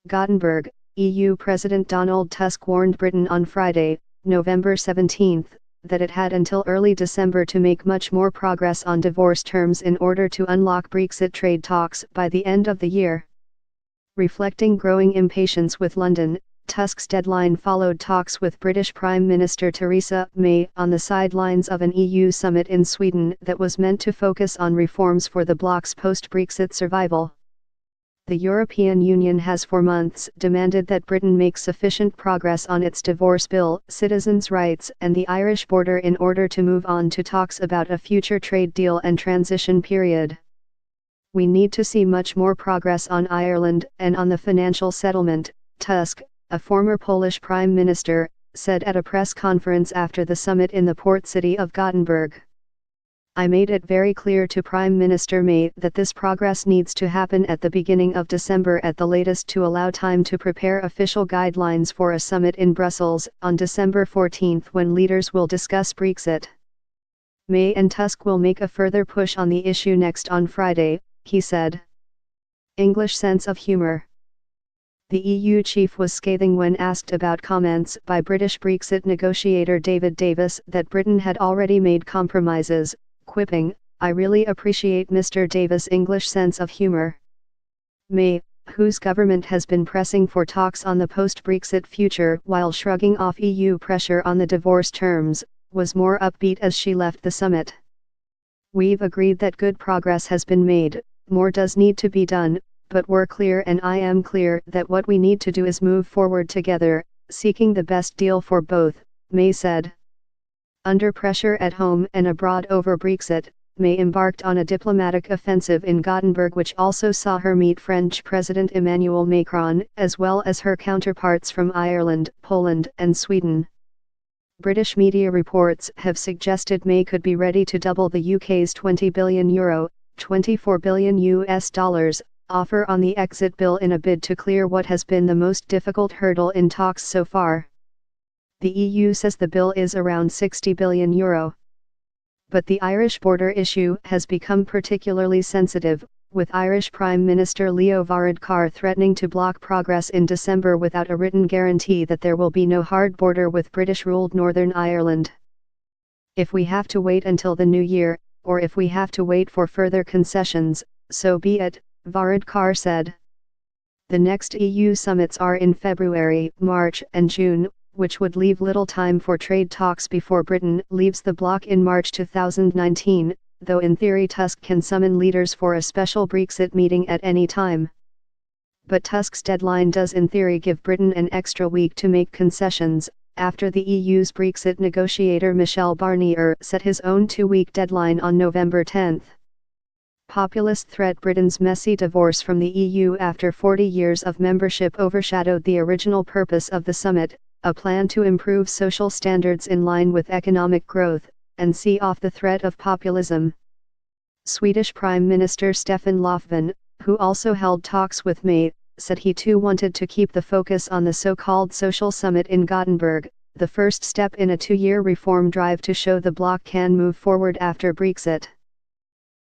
Gothenburg, EU President Donald Tusk warned Britain on Friday, November 17, that it had until early December to make much more progress on divorce terms in order to unlock Brexit trade talks by the end of the year. Reflecting growing impatience with London, Tusk's deadline followed talks with British Prime Minister Theresa May on the sidelines of an EU summit in Sweden that was meant to focus on reforms for the bloc's post-Brexit survival. The European Union has for months demanded that Britain make sufficient progress on its divorce bill, citizens' rights and the Irish border in order to move on to talks about a future trade deal and transition period. We need to see much more progress on Ireland and on the financial settlement, Tusk, a former Polish prime minister, said at a press conference after the summit in the port city of Gothenburg. I made it very clear to Prime Minister May that this progress needs to happen at the beginning of December at the latest to allow time to prepare official guidelines for a summit in Brussels on December 14 when leaders will discuss Brexit. May and Tusk will make a further push on the issue next on Friday, he said. English sense of humour. The EU chief was scathing when asked about comments by British Brexit negotiator David Davis that Britain had already made compromises, quipping, "I really appreciate Mr. Davis' English sense of humour." May, whose government has been pressing for talks on the post-Brexit future while shrugging off EU pressure on the divorce terms, was more upbeat as she left the summit. "We've agreed that good progress has been made, more does need to be done, but we're clear and I am clear that what we need to do is move forward together, seeking the best deal for both," May said. Under pressure at home and abroad over Brexit, May embarked on a diplomatic offensive in Gothenburg which also saw her meet French President Emmanuel Macron as well as her counterparts from Ireland, Poland and Sweden. British media reports have suggested May could be ready to double the UK's €20 billion, $24 billion, offer on the exit bill in a bid to clear what has been the most difficult hurdle in talks so far. The EU says the bill is around €60 billion. But the Irish border issue has become particularly sensitive, with Irish Prime Minister Leo Varadkar threatening to block progress in December without a written guarantee that there will be no hard border with British-ruled Northern Ireland. "If we have to wait until the new year, or if we have to wait for further concessions, so be it," Varadkar said. The next EU summits are in February, March and June, which would leave little time for trade talks before Britain leaves the bloc in March 2019, though in theory Tusk can summon leaders for a special Brexit meeting at any time. But Tusk's deadline does in theory give Britain an extra week to make concessions, after the EU's Brexit negotiator Michel Barnier set his own 2-week deadline on November 10. Populist threat Britain's messy divorce from the EU after 40 years of membership overshadowed the original purpose of the summit, a plan to improve social standards in line with economic growth, and see off the threat of populism. Swedish Prime Minister Stefan Löfven, who also held talks with May, said he too wanted to keep the focus on the so-called social summit in Gothenburg, the first step in a 2-year reform drive to show the bloc can move forward after Brexit.